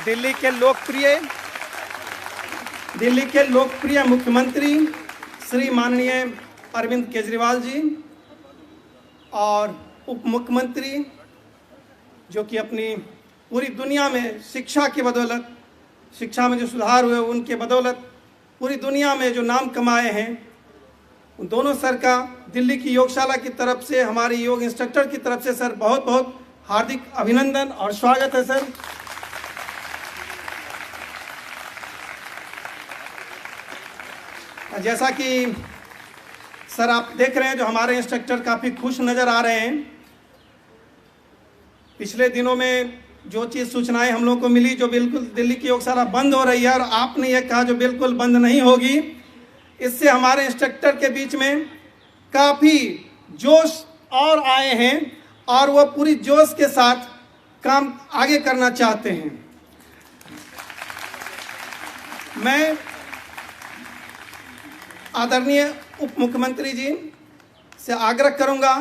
दिल्ली के लोकप्रिय मुख्यमंत्री श्री माननीय अरविंद केजरीवाल जी और उप मुख्यमंत्री जो कि अपनी पूरी दुनिया में शिक्षा की बदौलत, शिक्षा में जो सुधार हुए उनके बदौलत पूरी दुनिया में जो नाम कमाए हैं, उन दोनों सर का दिल्ली की योगशाला की तरफ से, हमारे योग इंस्ट्रक्टर की तरफ से सर बहुत बहुत हार्दिक अभिनंदन और स्वागत है सर। जैसा कि सर आप देख रहे हैं, जो हमारे इंस्ट्रक्टर काफ़ी खुश नज़र आ रहे हैं। पिछले दिनों में जो चीज़ सूचनाएं हम लोगों को मिली, जो बिल्कुल दिल्ली की योगशाला बंद हो रही है, और आपने ये कहा जो बिल्कुल बंद नहीं होगी, इससे हमारे इंस्ट्रक्टर के बीच में काफ़ी जोश और आए हैं और वो पूरी जोश के साथ काम आगे करना चाहते हैं। मैं आदरणीय उप मुख्यमंत्री जी से आग्रह करूंगा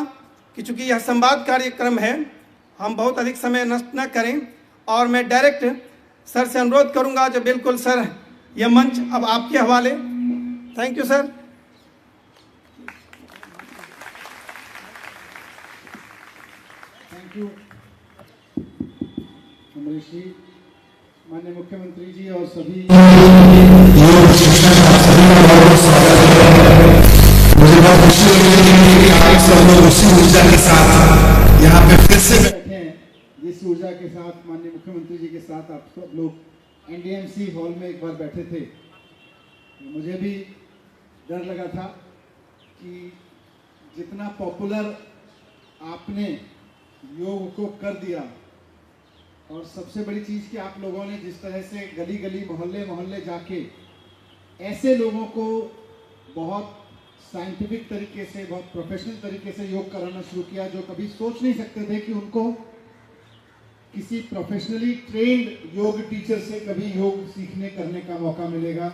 कि चूंकि यह संवाद कार्यक्रम है, हम बहुत अधिक समय नष्ट न करें और मैं डायरेक्ट सर से अनुरोध करूंगा, जो बिल्कुल सर यह मंच अब आपके हवाले। Thank you sir. Thank you Amrish ji, माननीय मुख्यमंत्री जी और सभी मुझे बहुत खुशी हो रही है कि आप सब लोग उसी ऊर्जा के साथ यहाँ पे फिर से बैठे हैं, जिस ऊर्जा के साथ माननीय मुख्यमंत्री जी के साथ आप सब लोग एनडीएमसी हॉल में एक बार बैठे थे। मुझे भी डर लगा था कि जितना पॉपुलर आपने योग को कर दिया, और सबसे बड़ी चीज़ कि आप लोगों ने जिस तरह से गली गली मोहल्ले मोहल्ले जाके ऐसे लोगों को बहुत साइंटिफिक तरीके से, बहुत प्रोफेशनल तरीके से योग कराना शुरू किया, जो कभी सोच नहीं सकते थे कि उनको किसी प्रोफेशनली ट्रेंड योग टीचर से कभी योग सीखने करने का मौका मिलेगा।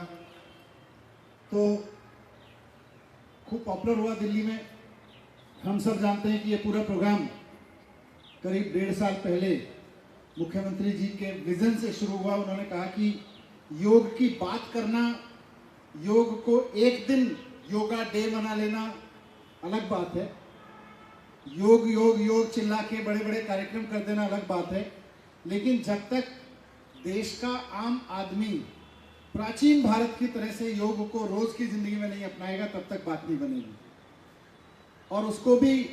तो खूब पॉपुलर हुआ दिल्ली में। हम सब जानते हैं कि ये पूरा प्रोग्राम करीब 1.5 साल पहले मुख्यमंत्री जी के विजन से शुरू हुआ। उन्होंने कहा कि योग की बात करना, योग को एक दिन योगा डे मना लेना अलग बात है, योग योग योग चिल्ला के बड़े बड़े कार्यक्रम कर देना अलग बात है, लेकिन जब तक देश का आम आदमी प्राचीन भारत की तरह से योग को रोज की जिंदगी में नहीं अपनाएगा, तब तक बात नहीं बनेगी। और उसको भी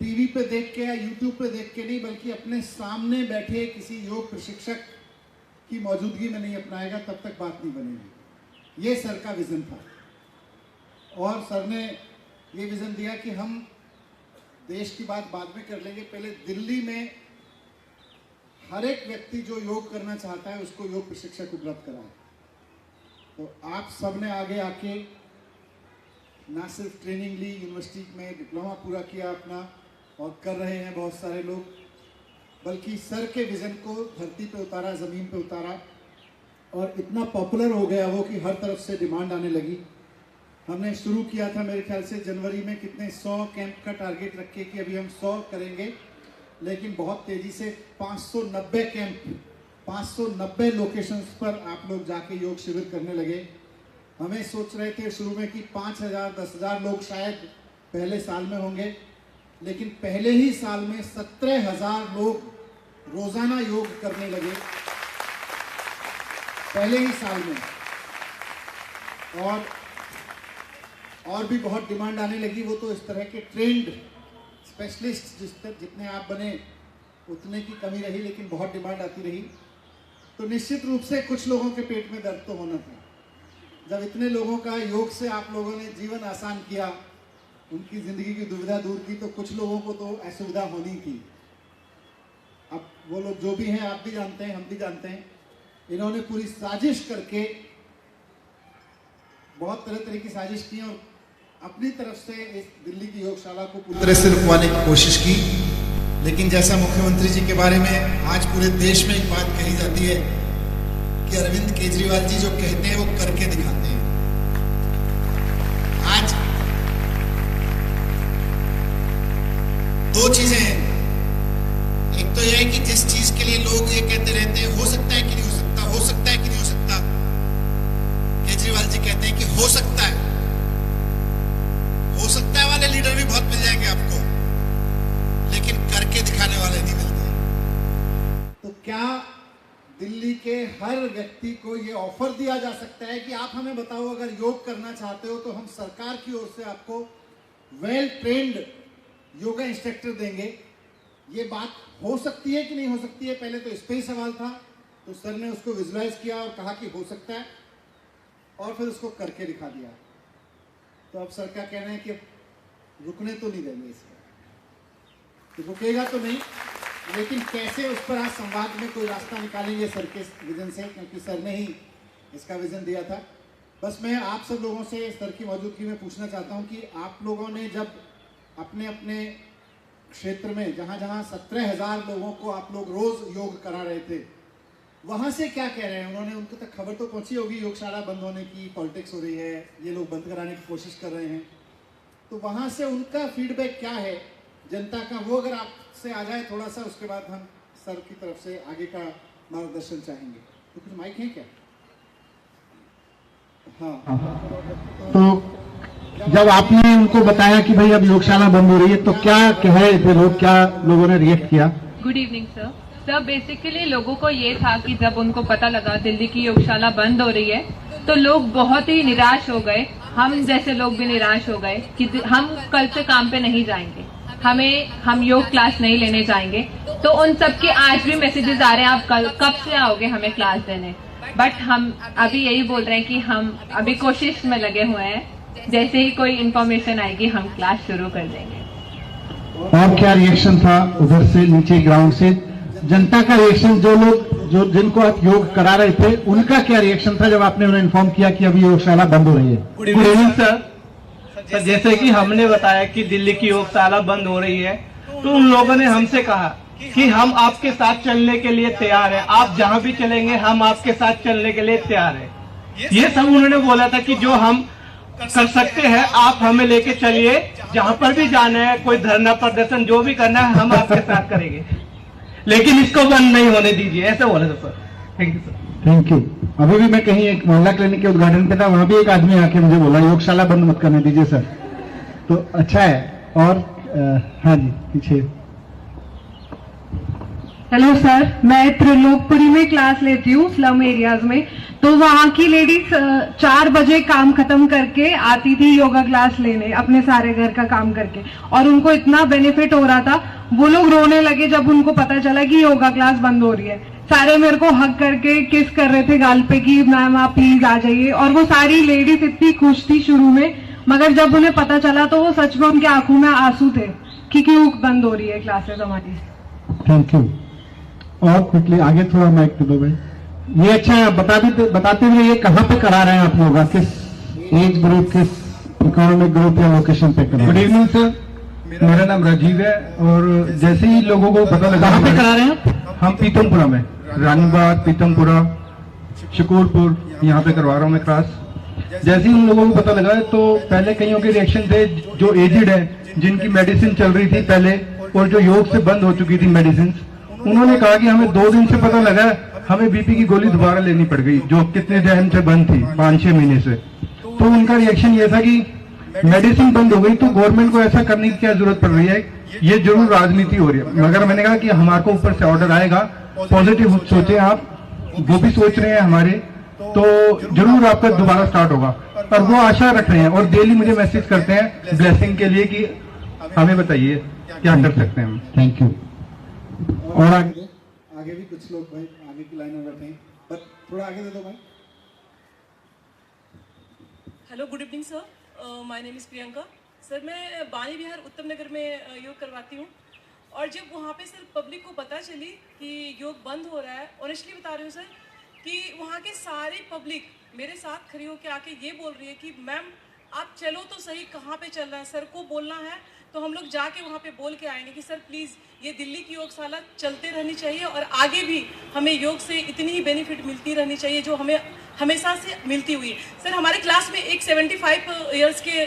टीवी पे देख के या यूट्यूब पे देख के नहीं, बल्कि अपने सामने बैठे किसी योग प्रशिक्षक की मौजूदगी में नहीं अपनाएगा, तब तक बात नहीं बनेगी। ये सर का विजन था, और सर ने ये विजन दिया कि हम देश की बात बाद में कर लेंगे, पहले दिल्ली में हर एक व्यक्ति जो योग करना चाहता है उसको योग प्रशिक्षक उपलब्ध कराए। तो आप सब ने आगे आके ना सिर्फ ट्रेनिंग ली, यूनिवर्सिटी में डिप्लोमा पूरा किया अपना, और कर रहे हैं बहुत सारे लोग, बल्कि सर के विजन को धरती पे उतारा, ज़मीन पे उतारा, और इतना पॉपुलर हो गया वो कि हर तरफ से डिमांड आने लगी। हमने शुरू किया था मेरे ख्याल से जनवरी में, कितने 100 कैंप का टारगेट रखे कि अभी हम 100 करेंगे, लेकिन बहुत तेज़ी से 590 कैंप, 590 लोकेशंस पर आप लोग जाके योग शिविर करने लगे। हमें सोच रहे थे शुरू में कि 5,000 10,000 लोग शायद पहले साल में होंगे, लेकिन पहले ही साल में 17,000 लोग रोज़ाना योग करने लगे, पहले ही साल में। और भी बहुत डिमांड आने लगी। वो तो इस तरह के ट्रेंड स्पेशलिस्ट जितने आप बने उतने की कमी रही, लेकिन बहुत डिमांड आती रही। तो निश्चित रूप से कुछ लोगों के पेट में दर्द तो होना था। जब इतने लोगों का योग से आप लोगों ने जीवन आसान किया, उनकी ज़िंदगी की दुविधा दूर की, तो कुछ लोगों को तो असुविधा होनी थी। अब वो लोग जो भी हैं, आप भी जानते हैं, हम भी जानते हैं, इन्होंने पूरी साजिश करके बहुत तरह की साजिश की और अपनी तरफ से इस दिल्ली की योगशाला को पूरी तरह से रुकवाने की कोशिश की। लेकिन जैसा मुख्यमंत्री जी के बारे में आज पूरे देश में एक बात कही जाती है कि अरविंद केजरीवाल जी जो कहते हैं वो करके दिखाते हैं। आज दो चीजें हैं, एक तो यह है कि जिस चीज के लिए लोग ये कहते रहते हैं, हो सकता है कि के हर व्यक्ति को ये ऑफर दिया जा सकता है कि आप हमें बताओ, अगर योग करना चाहते हो तो हम सरकार की ओर से आपको वेल ट्रेन्ड योगा इंस्ट्रक्टर देंगे। ये बात हो सकती है कि नहीं हो सकती है, पहले तो इस पे ही सवाल था, तो सर ने उसको विजुलाइज किया और कहा कि हो सकता है, और फिर उसको करके दिखा दिया। तो अब सर का कहना है कि रुकने तो नहीं देंगे इसको, तो रुकेगा तो नहीं, लेकिन कैसे उस पर आज संवाद में कोई रास्ता निकालेंगे सर के विजन से, क्योंकि सर ने ही इसका विजन दिया था। बस मैं आप सब लोगों से सर की मौजूदगी में पूछना चाहता हूं कि आप लोगों ने जब अपने अपने क्षेत्र में जहां जहां 17,000 लोगों को आप लोग रोज योग करा रहे थे, वहां से क्या कह रहे हैं? उन्होंने, उनको तक खबर तो पहुंची होगी योगशाला बंद होने की, पॉलिटिक्स हो रही है, ये लोग बंद कराने की कोशिश कर रहे हैं, तो वहां से उनका फीडबैक क्या है जनता का, वो अगर आपसे आ जाए थोड़ा सा, उसके बाद हम सर की तरफ से आगे का मार्गदर्शन चाहेंगे। तो कुछ माइक है क्या? हाँ, तो जब आपने उनको बताया कि भाई अब योगशाला बंद हो रही है, तो क्या कह रहे थे लोग, क्या लोगों ने रिएक्ट किया? Good evening sir. Sir basically लोगों को ये था कि जब उनको पता लगा दिल्ली की योगशाला बंद हो रही है, तो लोग बहुत ही निराश हो गए। हम जैसे लोग भी निराश हो गए कि हम कल से काम पे नहीं जाएंगे, हम योग क्लास नहीं लेने जाएंगे। तो उन सबके आज भी मैसेजेस आ रहे हैं, आप कब से आओगे हमें क्लास देने? बट हम अभी यही बोल रहे हैं कि हम अभी कोशिश में लगे हुए हैं, जैसे ही कोई इन्फॉर्मेशन आएगी हम क्लास शुरू कर देंगे। और क्या रिएक्शन था उधर से, नीचे ग्राउंड से जनता का रिएक्शन? जो लोग जिनको आप योग करा रहे थे, उनका क्या रिएक्शन था जब आपने उन्हें इन्फॉर्म किया कि अभी योगशाला बंद हो रही है? Good evening sir. जैसे कि हमने बताया कि दिल्ली की योगशाला बंद हो रही है, तो उन लोगों ने हमसे कहा कि हम आपके साथ चलने के लिए तैयार हैं, आप जहां भी चलेंगे हम आपके साथ चलने के लिए तैयार हैं। ये सब उन्होंने बोला था कि जो हम कर सकते हैं आप हमें लेके चलिए, जहां पर भी जाना है, कोई धरना प्रदर्शन जो भी करना है हम आपके साथ करेंगे, लेकिन इसको बंद नहीं होने दीजिए, ऐसे बोले थे sir. Thank you sir. Thank you. अभी भी मैं कहीं एक मोहल्ला क्लिनिक के उद्घाटन पे था, वहां भी एक आदमी आके मुझे बोला योगशाला बंद मत करने दीजिए सर, तो अच्छा है। और हाँ जी, पीछे। हेलो सर, मैं त्रिलोकपुरी में क्लास लेती हूँ स्लम एरियाज में। तो वहाँ की लेडीज 4 बजे काम खत्म करके आती थी योगा क्लास लेने, अपने सारे घर का काम करके, और उनको इतना बेनिफिट हो रहा था, वो लोग रोने लगे जब उनको पता चला कि योगा क्लास बंद हो रही है। सारे मेरे को हग करके किस कर रहे थे गाल पे कि मैम आप प्लीज आ जाइए, और वो सारी लेडीज इतनी खुश थी शुरू में, मगर जब उन्हें पता चला तो वो सच में उनकी आंखों में आंसू थे कि क्यों बंद हो रही है क्लासेस हमारी। Thank you. और क्विकली आगे थोड़ा माइक दे दो भाई। ये अच्छा है, बताते हुए ये कहाँ पे करा रहे हैं आप लोग, किस एज ग्रुप, किस इकोनॉमिक ग्रुप या लोकेशन पे करा रहे हैं? गुड इवनिंग सर, मेरा नाम राजीव है, और जैसे ही लोगों को पता लगा, कहाँ पे करा रहे हैं? हम पीतमपुरा में, रानीबाग, पीतमपुरा, शिकोरपुर, यहाँ पे करवा रहा हूँ मैं क्लास। जैसे ही उन लोगों को पता लगा, तो पहले कईयों के रिएक्शन थे जो एजिड है, जिनकी मेडिसिन चल रही थी पहले और जो योग से बंद हो चुकी थी मेडिसिन, उन्होंने कहा कि हमें 2 दिन से पता लगा, हमें बीपी की गोली दोबारा लेनी पड़ गई, जो कितने टाइम से बंद थी, 5-6 महीने से। तो उनका रिएक्शन ये था कि मेडिसिन बंद हो गई तो गवर्नमेंट को ऐसा करने की क्या जरूरत पड़ रही है, ये जरूर राजनीति हो रही है। मगर मैंने कहा कि हमारे को ऊपर से ऑर्डर आएगा, पॉजिटिव सोचे आप, वो भी सोच रहे हैं हमारे, तो जरूर आपका दोबारा स्टार्ट होगा, और वो आशा रख रहे हैं और डेली मुझे मैसेज करते हैं ब्लेसिंग के लिए कि हमें बताइए क्या कर सकते हैं हम। Thank you. और आगे भी कुछ लोग भाई आगे की लाइन में बैठे हैं, पर थोड़ा आगे दे दो भाई। Hello, good evening sir, my name is Priyanka. Sir मैं बानी विहार उत्तम नगर में योग करवाती हूँ, और जब वहाँ पे सर पब्लिक को पता चली कि योग बंद हो रहा है, ऑनेस्टली बता रही हूँ सर, कि वहाँ के सारे पब्लिक मेरे साथ खड़ी होकर आके ये बोल रही है कि मैम आप चलो तो सही, कहाँ पे चल रहा है, सर को बोलना है तो हम लोग जाके वहाँ पे बोल के आएंगे कि सर प्लीज़ ये दिल्ली की योगशाला चलते रहनी चाहिए, और आगे भी हमें योग से इतनी ही बेनिफिट मिलती रहनी चाहिए जो हमें हमेशा से मिलती हुई। सर हमारे क्लास में एक 75 ईयर्स के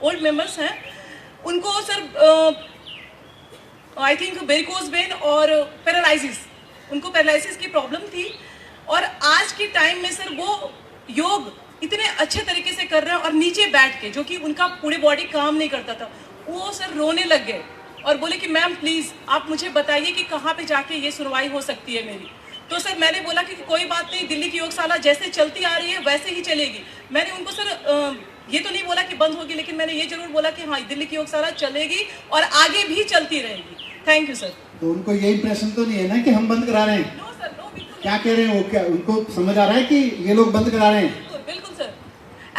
ओल्ड मेंबर्स हैं, उनको sir I think varicose vein और पैरालिसिस, उनको पैरालिसिस की प्रॉब्लम थी, और आज के टाइम में सर वो योग इतने अच्छे तरीके से कर रहे हैं, और नीचे बैठ के, जो कि उनका पूरे बॉडी काम नहीं करता था, वो सर रोने लग गए और बोले कि मैम प्लीज़ आप मुझे बताइए कि कहाँ पे जाके ये सुनवाई हो सकती है मेरी। तो सर मैंने बोला कि कोई बात नहीं, दिल्ली की योगशाला जैसे चलती आ रही है वैसे ही चलेगी। मैंने उनको सर ये तो नहीं बोला कि बंद होगी, लेकिन मैंने ये जरूर बोला कि हाँ दिल्ली की योगशाला चलेगी और आगे भी चलती रहेगी। Thank you sir. तो उनको ये इंप्रेशन तो नहीं है ना कि हम बंद करा रहे हैं? नो सर, नो, बिल्कुल क्या कह रहे हैं वो? क्या उनको समझ आ रहा है कि ये लोग बंद करा रहे हैं? बिल्कुल बिल्कुल सर,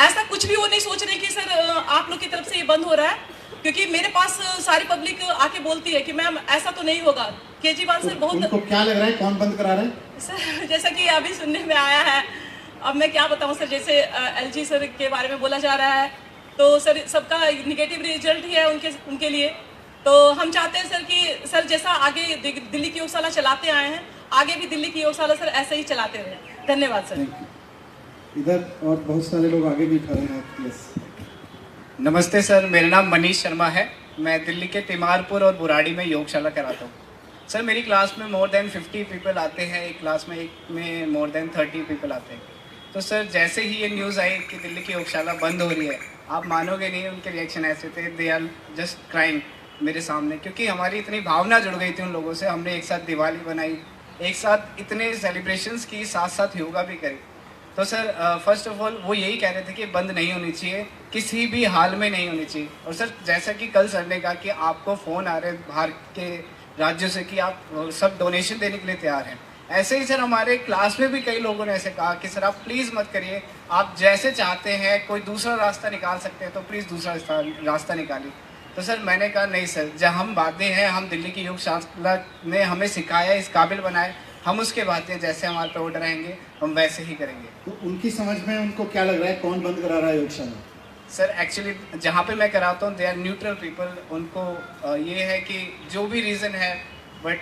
ऐसा कुछ भी वो नहीं सोच रहे कि सर आप लोग की तरफ से ये बंद हो रहा है, क्योंकि मेरे पास सारी पब्लिक आके बोलती है कि मैम ऐसा तो नहीं होगा। केजरीवाल सर बहुत, उनको क्या लग रहा है कौन बंद करा रहा है? सर जैसा कि अभी सुनने में आया है, अब मैं क्या बताऊं सर, जैसे एलजी सर के बारे में बोला जा रहा है, तो सर सबका निगेटिव रिजल्ट ही है उनके लिए। तो हम चाहते हैं सर कि सर जैसा आगे दिल्ली की योगशाला चलाते आए हैं, आगे भी दिल्ली की योगशाला सर ऐसे ही चलाते रहे। धन्यवाद सर। इधर और बहुत सारे लोग आगे भी खड़े हैं। यस, नमस्ते सर, मेरा नाम मनीष शर्मा है। मैं दिल्ली के तिमारपुर और बुराड़ी में योगशाला कराता हूँ। सर मेरी क्लास में मोर देन 50 पीपल आते हैं, एक क्लास में एक में मोर देन 30 पीपल आते हैं। तो सर जैसे ही ये न्यूज़ आई कि दिल्ली की योगशाला बंद हो रही है, आप मानोगे नहीं उनके रिएक्शन ऐसे थे, दे आर जस्ट क्राइंग मेरे सामने, क्योंकि हमारी इतनी भावना जुड़ गई थी उन लोगों से। हमने एक साथ दिवाली बनाई, एक साथ इतने सेलिब्रेशंस की, साथ साथ योगा भी करी। तो सर फर्स्ट ऑफ ऑल वो यही कह रहे थे कि बंद नहीं होनी चाहिए, किसी भी हाल में नहीं होनी चाहिए। और सर जैसा कि कल सर ने कहा कि आपको फ़ोन आ रहे हैं बाहर के राज्यों से कि आप सब डोनेशन देने के लिए तैयार हैं, ऐसे ही सर हमारे क्लास में भी कई लोगों ने ऐसे कहा कि सर आप प्लीज़ मत करिए, आप जैसे चाहते हैं कोई दूसरा रास्ता निकाल सकते हैं तो प्लीज़ दूसरा रास्ता निकालिए। तो सर मैंने कहा नहीं सर, जब हम बातें हैं, हम दिल्ली की योगशाला ने हमें सिखाया, इस काबिल बनाए, हम उसके बातें जैसे हमारे पे ऑर्डर आएंगे हम वैसे ही करेंगे। तो उनकी समझ में उनको क्या लग रहा है कौन बंद करा रहा है योगशाला? सर एक्चुअली जहाँ पे मैं कराता हूँ दे आर न्यूट्रल पीपल, उनको ये है कि जो भी रीज़न है बट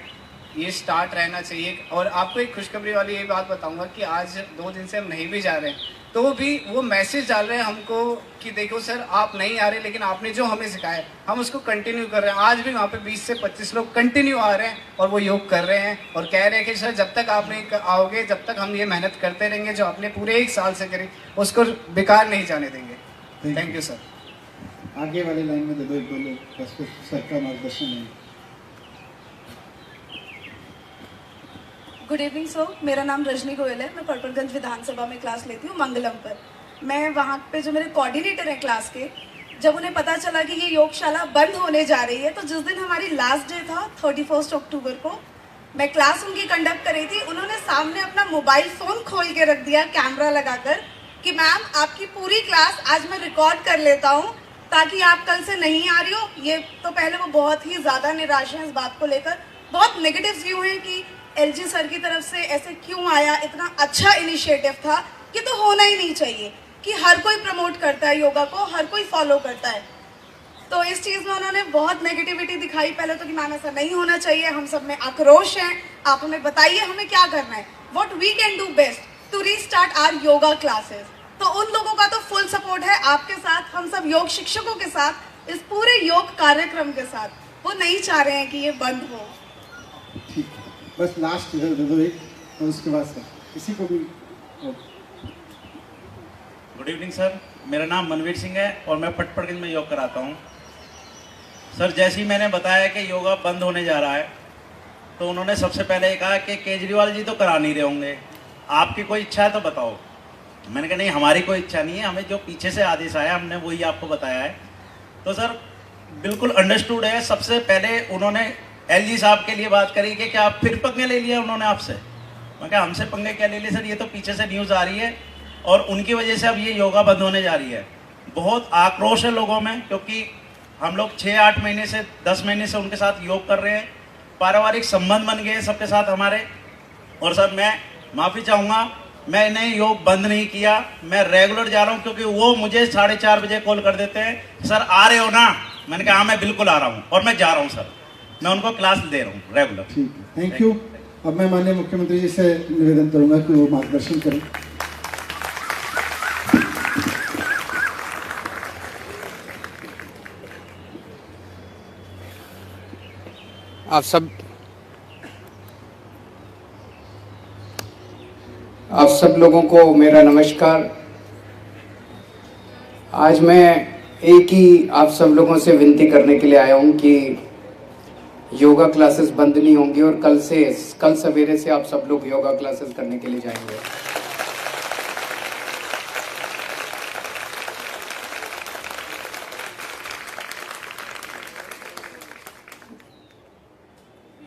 ये स्टार्ट रहना चाहिए। और आपको एक खुशखबरी वाली ये बात बताऊंगा कि आज 2 दिन से हम नहीं भी जा रहे हैं तो भी वो मैसेज डाल रहे हैं हमको कि देखो सर आप नहीं आ रहे, लेकिन आपने जो हमें सिखाया हम उसको कंटिन्यू कर रहे हैं। आज भी वहाँ पे 20 से 25 लोग कंटिन्यू आ रहे हैं और वो योग कर रहे हैं और कह रहे हैं कि सर जब तक आप नहीं आओगे, जब तक हम ये मेहनत करते रहेंगे जो आपने पूरे 1 साल से करी, उसको बेकार नहीं जाने देंगे। Thank you sir. आगे वाले लाइन में दे दो 1-2 लोग, बस फिर सर का मार्गदर्शन नहीं। गुड इवनिंग सर, मेरा नाम रजनी गोयल है। मैं पर्पलगंज विधानसभा में क्लास लेती हूँ मंगलम पर। मैं वहाँ पे जो मेरे कोऑर्डिनेटर हैं क्लास के, जब उन्हें पता चला कि ये योगशाला बंद होने जा रही है, तो जिस दिन हमारी लास्ट डे था 31 अक्टूबर को, मैं क्लास उनकी कंडक्ट कर रही थी, उन्होंने सामने अपना मोबाइल फ़ोन खोल के रख दिया कैमरा लगाकर कि मैम आपकी पूरी क्लास आज मैं रिकॉर्ड कर लेता हूँ ताकि आप कल से नहीं आ रही हो। ये तो पहले वो बहुत ही ज़्यादा निराश हैं इस बात को लेकर, बहुत नेगेटिव व्यू हैं कि एलजी सर की तरफ से ऐसे क्यों आया, इतना अच्छा इनिशिएटिव था, ये तो होना ही नहीं चाहिए कि हर कोई प्रमोट करता है योगा को, हर कोई फॉलो करता है। तो इस चीज़ में उन्होंने बहुत नेगेटिविटी दिखाई पहले तो कि मैम ऐसा नहीं होना चाहिए, हम सब में आक्रोश है, आप हमें बताइए हमें क्या करना है, what we can do best to restart our yoga classes. तो उन लोगों का तो फुल सपोर्ट है आपके साथ, हम सब योग शिक्षकों के साथ, इस पूरे योग कार्यक्रम के साथ। वो नहीं चाह रहे हैं कि ये बंद हो। ठीक है, बस लास्ट इधर दे दो एक, और उसके बाद सर किसी को भी। गुड इवनिंग सर, मेरा नाम मनवीर सिंह है और मैं पटपड़गंज में योग कराता हूँ। सर जैसे ही मैंने बताया कि योगा बंद होने जा रहा है तो उन्होंने सबसे पहले ये कहा कि केजरीवाल जी तो करा नहीं रहे होंगे, आपकी कोई इच्छा है तो बताओ। मैंने कहा नहीं हमारी कोई इच्छा नहीं है, हमें जो पीछे से आदेश आया हमने वही आपको बताया है। तो सर बिल्कुल अंडरस्टूड है। सबसे पहले उन्होंने एलजी साहब के लिए बात करी कि क्या आप फिर पंगे ले लिया उन्होंने आपसे। मैं कहा हमसे पंगे क्या ले लिए सर, ये तो पीछे से न्यूज़ आ रही है और उनकी वजह से अब ये योगा बंद होने जा रही है। बहुत आक्रोश है लोगों में, क्योंकि हम लोग 6-8 महीने से 10 महीने से उनके साथ योग कर रहे हैं, पारिवारिक संबंध बन गए सबके साथ हमारे। और सर मैं माफ़ी चाहूँगा, मैंने योग बंद नहीं किया, मैं रेगुलर जा रहा हूँ, क्योंकि वो मुझे 4:30 बजे कॉल कर देते हैं, सर आ रहे हो ना। मैंने कहा हाँ मैं बिल्कुल आ रहा हूँ और मैं जा रहा हूँ सर, मैं उनको क्लास दे रहा हूँ रेगुलर। ठीक है, थैंक यू। अब मैं माननीय मुख्यमंत्री जी से निवेदन करूँगा कि वो मार्गदर्शन करें। आप सब लोगों को मेरा नमस्कार। आज मैं एक ही आप सब लोगों से विनती करने के लिए आया हूं कि योगा क्लासेस बंद नहीं होंगी और कल सवेरे से आप सब लोग योगा क्लासेस करने के लिए जाएंगे।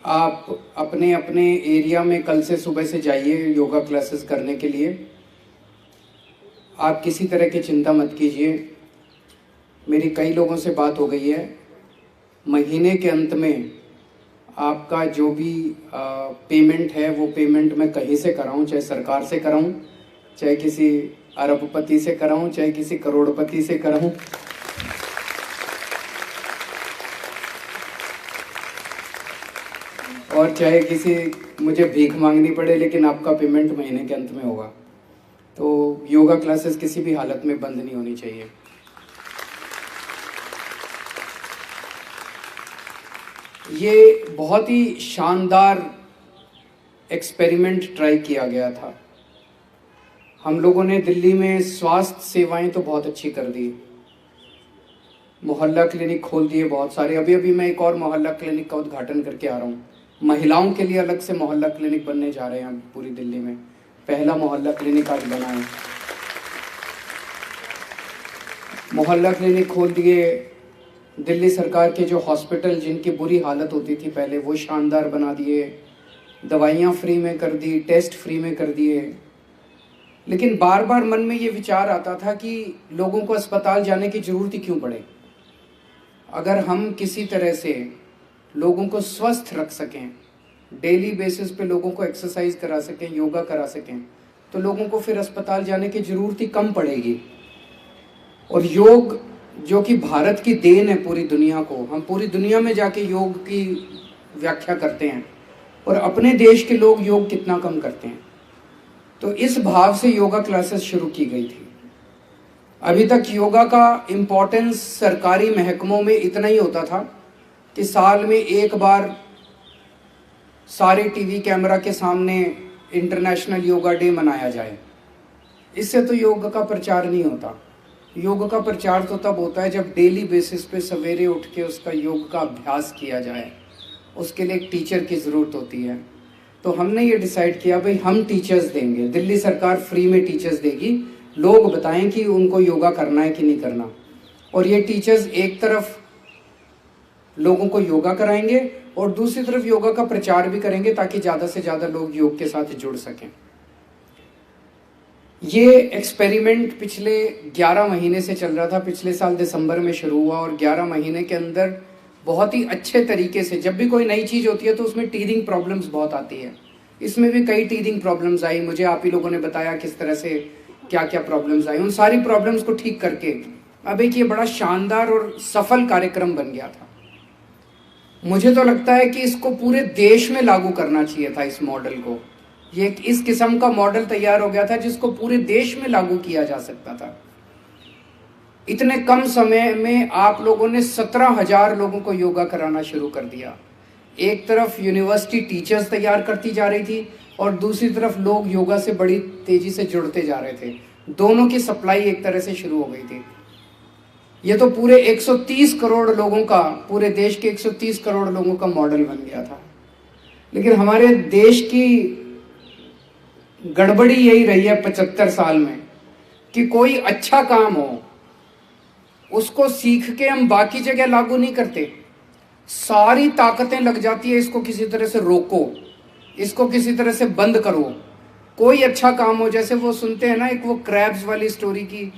आप अपने अपने एरिया में कल से सुबह से जाइए योगा क्लासेस करने के लिए। आप किसी तरह की चिंता मत कीजिए। मेरी कई लोगों से बात हो गई है, महीने के अंत में आपका जो भी पेमेंट है वो पेमेंट मैं कहीं से कराऊं, चाहे सरकार से कराऊं, चाहे किसी अरबपति से कराऊं, चाहे किसी करोड़पति से कराऊं, और चाहे किसी मुझे भीख मांगनी पड़े, लेकिन आपका पेमेंट महीने के अंत में होगा। तो योगा क्लासेस किसी भी हालत में बंद नहीं होनी चाहिए। ये बहुत ही शानदार एक्सपेरिमेंट ट्राई किया गया था। हम लोगों ने दिल्ली में स्वास्थ्य सेवाएं तो बहुत अच्छी कर दी, मोहल्ला क्लिनिक खोल दिए बहुत सारे। अभी मैं एक और मोहल्ला क्लिनिक का उद्घाटन करके आ रहा हूँ। महिलाओं के लिए अलग से मोहल्ला क्लिनिक बनने जा रहे हैं पूरी दिल्ली में। पहला मोहल्ला क्लिनिक आज बना है। मोहल्ला क्लिनिक खोल दिए। दिल्ली सरकार के जो हॉस्पिटल जिनकी बुरी हालत होती थी पहले, वो शानदार बना दिए। दवाइयाँ फ्री में कर दी, टेस्ट फ्री में कर दिए। लेकिन बार बार मन में ये विचार आता था कि लोगों को अस्पताल जाने की ज़रूरत ही क्यों पड़े। अगर हम किसी तरह से लोगों को स्वस्थ रख सकें, डेली बेसिस पे लोगों को एक्सरसाइज करा सकें, योगा करा सकें, तो लोगों को फिर अस्पताल जाने की ज़रूरत ही कम पड़ेगी। और योग जो कि भारत की देन है पूरी दुनिया को, हम पूरी दुनिया में जाके योग की व्याख्या करते हैं और अपने देश के लोग योग कितना कम करते हैं। तो इस भाव से योगा क्लासेस शुरू की गई थी। अभी तक योगा का इम्पोर्टेंस सरकारी महकमों में इतना ही होता था कि साल में एक बार सारे टीवी कैमरा के सामने इंटरनेशनल योगा डे मनाया जाए। इससे तो योग का प्रचार नहीं होता। योग का प्रचार तो तब होता है जब डेली बेसिस पे सवेरे उठ के उसका योग का अभ्यास किया जाए। उसके लिए एक टीचर की ज़रूरत होती है। तो हमने ये डिसाइड किया भाई हम टीचर्स देंगे, दिल्ली सरकार फ्री में टीचर्स देगी। लोग बताएं कि उनको योगा करना है कि नहीं करना। और ये टीचर्स एक तरफ लोगों को योगा कराएंगे और दूसरी तरफ योगा का प्रचार भी करेंगे ताकि ज़्यादा से ज़्यादा लोग योग के साथ जुड़ सकें। ये एक्सपेरिमेंट पिछले 11 महीने से चल रहा था। पिछले साल दिसंबर में शुरू हुआ और 11 महीने के अंदर बहुत ही अच्छे तरीके से, जब भी कोई नई चीज़ होती है तो उसमें टीथिंग प्रॉब्लम्स बहुत आती है। इसमें भी कई टीथिंग प्रॉब्लम्स आई। मुझे आप ही लोगों ने बताया किस तरह से क्या क्या प्रॉब्लम्स आई। उन सारी प्रॉब्लम्स को ठीक करके अब एक ये बड़ा शानदार और सफल कार्यक्रम बन गया था। मुझे तो लगता है कि इसको पूरे देश में लागू करना चाहिए था इस मॉडल को। ये इस किस्म का मॉडल तैयार हो गया था जिसको पूरे देश में लागू किया जा सकता था। इतने कम समय में आप लोगों ने 17,000 लोगों को योगा कराना शुरू कर दिया। एक तरफ यूनिवर्सिटी टीचर्स तैयार करती जा रही थी और दूसरी तरफ लोग योगा से बड़ी तेजी से जुड़ते जा रहे थे। दोनों की सप्लाई एक तरह से शुरू हो गई थी। ये तो पूरे 130 करोड़ लोगों का, पूरे देश के 130 करोड़ लोगों का मॉडल बन गया था। लेकिन हमारे देश की गड़बड़ी यही रही है 75 साल में कि कोई अच्छा काम हो उसको सीख के हम बाकी जगह लागू नहीं करते। सारी ताकतें लग जाती है इसको किसी तरह से रोको, इसको किसी तरह से बंद करो। कोई अच्छा काम हो, जैसे वो सुनते हैं ना एक वो क्रैब्स वाली स्टोरी की,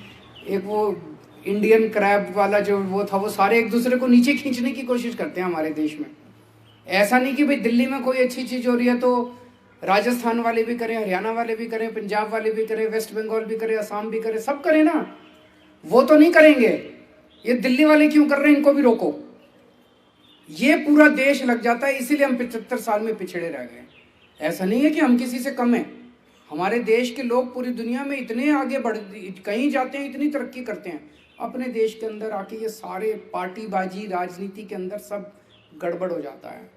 एक वो इंडियन क्रैब वाला जो वो था, वो सारे एक दूसरे को नीचे खींचने की कोशिश करते हैं हमारे देश में। ऐसा नहीं कि भाई दिल्ली में कोई अच्छी चीज हो रही है तो राजस्थान वाले भी करें, हरियाणा वाले भी करें, पंजाब वाले भी करें, वेस्ट बंगाल भी करें, असम भी करें, सब करें ना। वो तो नहीं करेंगे, ये दिल्ली वाले क्यों कर रहे हैं, इनको भी रोको। ये पूरा देश लग जाता है, इसीलिए हम 75 साल में पिछड़े रह गए। ऐसा नहीं है कि हम किसी से कम हैं। हमारे देश के लोग पूरी दुनिया में इतने आगे बढ़, कहीं जाते हैं इतनी तरक्की करते हैं। अपने देश के अंदर आके ये सारे पार्टीबाजी राजनीति के अंदर सब गड़बड़ हो जाता है।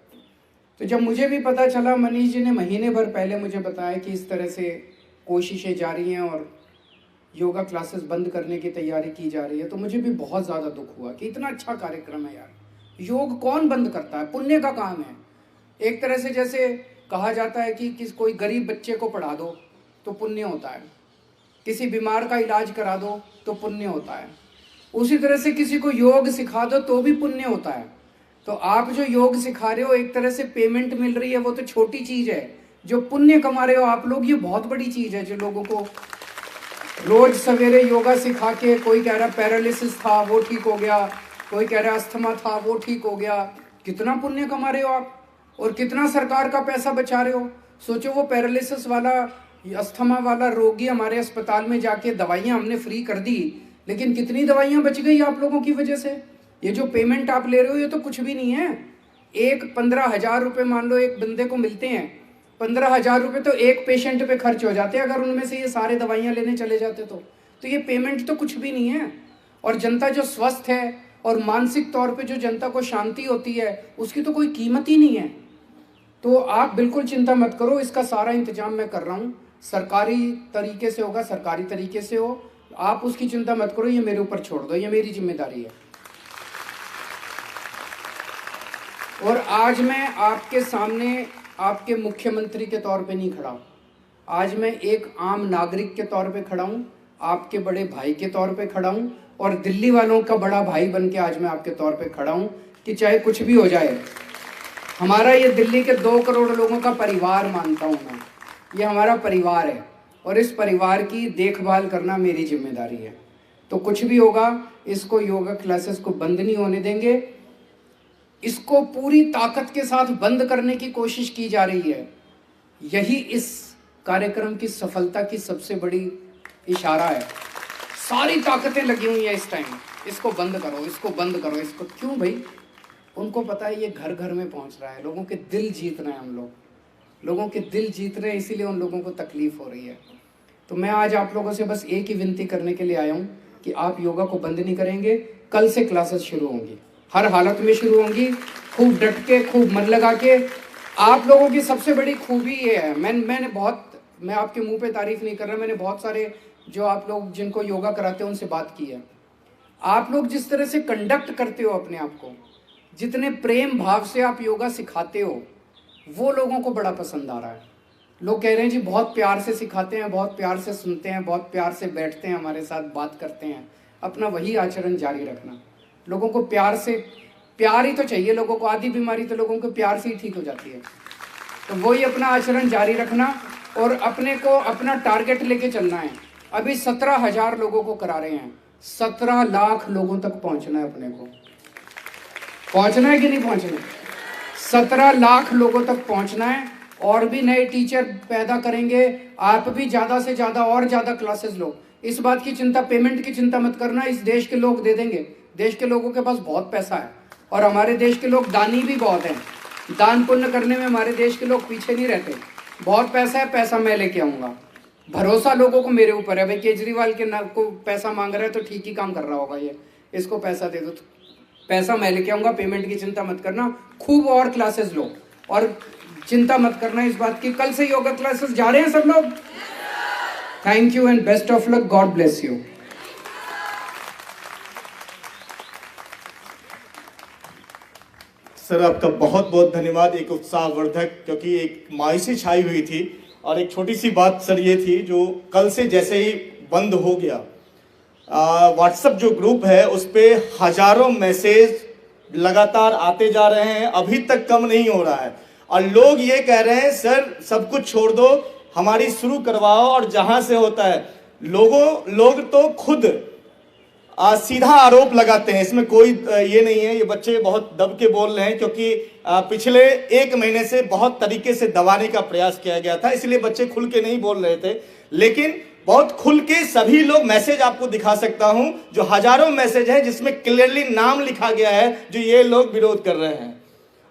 तो जब मुझे भी पता चला, मनीष जी ने महीने भर पहले मुझे बताया कि इस तरह से कोशिशें जारी हैं और योगा क्लासेस बंद करने की तैयारी की जा रही है, तो मुझे भी बहुत ज़्यादा दुख हुआ कि इतना अच्छा कार्यक्रम है यार, योग कौन बंद करता है? पुण्य का काम है। एक तरह से जैसे कहा जाता है कि कोई गरीब बच्चे को पढ़ा दो तो पुण्य होता है, किसी बीमार का इलाज करा दो तो पुण्य होता है, उसी तरह से किसी को योग सिखा दो तो भी पुण्य होता है। तो आप जो योग सिखा रहे हो, एक तरह से पेमेंट मिल रही है, वो तो छोटी चीज है। जो पुण्य कमा रहे हो आप लोग, ये बहुत बड़ी चीज है। जो लोगों को रोज सवेरे योगा सिखा के, कोई कह रहा पैरालिसिस था वो ठीक हो गया, कोई कह रहा अस्थमा था वो ठीक हो गया, कितना पुण्य कमा रहे हो आप और कितना सरकार का पैसा बचा रहे हो। सोचो वो पैरालिसिस वाला, अस्थमा वाला रोगी हमारे अस्पताल में जाके दवाइयां हमने फ्री कर दी, लेकिन कितनी दवाइयां बच गई आप लोगों की वजह से। ये जो पेमेंट आप ले रहे हो ये तो कुछ भी नहीं है। 15,000 रुपये मान लो एक बंदे को मिलते हैं, 15,000 रुपये तो एक पेशेंट पे खर्च हो जाते हैं अगर उनमें से ये सारे दवाइयां लेने चले जाते तो ये पेमेंट तो कुछ भी नहीं है। और जनता जो स्वस्थ है और मानसिक तौर पे जो जनता को शांति होती है उसकी तो कोई कीमत ही नहीं है। तो आप बिल्कुल चिंता मत करो, इसका सारा इंतजाम मैं कर रहा हूँ। सरकारी तरीके से होगा, सरकारी तरीके से हो, आप उसकी चिंता मत करो, ये मेरे ऊपर छोड़ दो, ये मेरी जिम्मेदारी है। और आज मैं आपके सामने आपके मुख्यमंत्री के तौर पे नहीं खड़ा हूँ, आज मैं एक आम नागरिक के तौर पे खड़ा हूँ, आपके बड़े भाई के तौर पे खड़ा हूँ और दिल्ली वालों का बड़ा भाई बन के आज मैं आपके तौर पे खड़ा हूँ कि चाहे कुछ भी हो जाए, हमारा ये दिल्ली के 2 करोड़ लोगों का परिवार मानता हूँ मैं, ये हमारा परिवार है और इस परिवार की देखभाल करना मेरी जिम्मेदारी है। तो कुछ भी होगा, इसको योगा क्लासेस को बंद नहीं होने देंगे, इसको पूरी ताकत के साथ बंद करने की कोशिश की जा रही है। यही इस कार्यक्रम की सफलता की सबसे बड़ी इशारा है। सारी ताकतें लगी हुई है इस टाइम, इसको बंद करो, इसको बंद करो, इसको। क्यों भाई? उनको पता है ये घर घर में पहुंच रहा है, लोगों के दिल जीत रहे हैं हम लोग, लोगों के दिल जीत रहे हैं, इसीलिए उन लोगों को तकलीफ हो रही है। तो मैं आज आप लोगों से बस एक ही विनती करने के लिए आया हूँ कि आप योगा को बंद नहीं करेंगे। कल से क्लासेस शुरू होंगी, हर हालत में शुरू होंगी, खूब डट के, खूब मन लगा के। आप लोगों की सबसे बड़ी खूबी ये है, मैं आपके मुंह पे तारीफ नहीं कर रहा, मैंने बहुत सारे जो आप लोग जिनको योगा कराते हो उनसे बात की है। आप लोग जिस तरह से कंडक्ट करते हो अपने आप को, जितने प्रेम भाव से आप योगा सिखाते हो, वो लोगों को बड़ा पसंद आ रहा है। लोग कह रहे हैं जी बहुत प्यार से सिखाते हैं, बहुत प्यार से सुनते हैं, बहुत प्यार से बैठते हैं, हमारे साथ बात करते हैं। अपना वही आचरण जारी रखना। लोगों को प्यार ही तो चाहिए, लोगों को आधी बीमारी तो लोगों को प्यार से ही ठीक हो जाती है। तो वही अपना आचरण जारी रखना और अपने को अपना टारगेट लेके चलना है। अभी 17,000 लोगों को करा रहे हैं, 17 लाख लोगों तक पहुंचना है। अपने को पहुंचना है कि नहीं पहुंचना? 17 लाख लोगों तक पहुंचना है। और भी नए टीचर पैदा करेंगे, आप भी ज्यादा से ज्यादा और ज्यादा क्लासेस लो। इस बात की चिंता, पेमेंट की चिंता मत करना, इस देश के लोग दे देंगे। देश के लोगों के पास बहुत पैसा है और हमारे देश के लोग दानी भी बहुत हैं। दान पुण्य करने में हमारे देश के लोग पीछे नहीं रहते। बहुत पैसा है, पैसा मैं लेके आऊंगा। भरोसा लोगों को मेरे ऊपर है। भाई केजरीवाल के ना को पैसा मांग रहा है तो ठीक ही काम कर रहा होगा ये, इसको पैसा दे दो। पैसा मैं लेके आऊंगा, पेमेंट की चिंता मत करना। खूब और क्लासेस लो और चिंता मत करना इस बात की। कल से योगा क्लासेस जा रहे हैं सब लोग। Thank you and best of luck, God bless you. Sir आपका बहुत बहुत धन्यवाद, एक उत्साहवर्धक, क्योंकि एक मायूसी छाई हुई थी। और एक छोटी सी बात सर ये थी, जो कल से जैसे ही बंद हो गया, व्हाट्सएप जो ग्रुप है उस पे हजारों मैसेज लगातार आते जा रहे हैं, अभी तक कम नहीं हो रहा है। और लोग ये कह रहे हैं सर सब कुछ छोड़ दो, हमारी शुरू करवाओ, और जहां से होता है लोग तो खुद सीधा आरोप लगाते हैं। इसमें कोई ये नहीं है, ये बच्चे बहुत दब के बोल रहे हैं, क्योंकि पिछले 1 महीने से बहुत तरीके से दबाने का प्रयास किया गया था, इसलिए बच्चे खुल के नहीं बोल रहे थे। लेकिन बहुत खुल के सभी लोग मैसेज आपको दिखा सकता हूं, जो हजारों मैसेज है जिसमें क्लियरली नाम लिखा गया है जो ये लोग विरोध कर रहे हैं,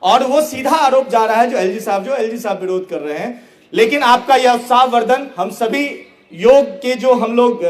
और वो सीधा आरोप जा रहा है जो एलजी साहब विरोध कर रहे हैं। लेकिन आपका यह उत्साहवर्धन, हम सभी योग के जो हम लोग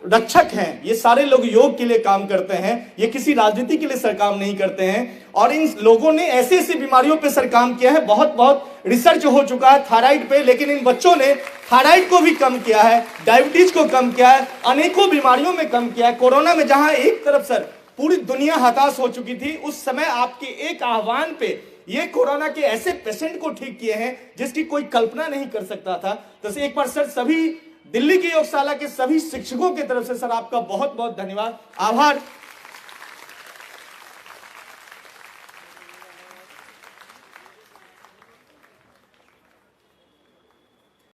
रक्षक हैं, ये सारे लोग योग के लिए काम करते हैं, ये किसी राजनीति के लिए सर काम नहीं करते हैं। और इन लोगों ने ऐसी ऐसी बीमारियों पे सर काम किया है, बहुत रिसर्च हो चुका है थायराइड पे, लेकिन इन बच्चों ने थायराइड को भी कम किया है, डायबिटीज को कम किया है, अनेकों बीमारियों में कम किया है। कोरोना में जहां एक तरफ सर पूरी दुनिया हताश हो चुकी थी। उस समय आपके एक आह्वान पे ये कोरोना के ऐसे पेशेंट को ठीक किए हैं जिसकी कोई कल्पना नहीं कर सकता था। तो एक बार सर सभी दिल्ली की योगशाला के सभी शिक्षकों की तरफ से सर आपका बहुत बहुत धन्यवाद, आभार।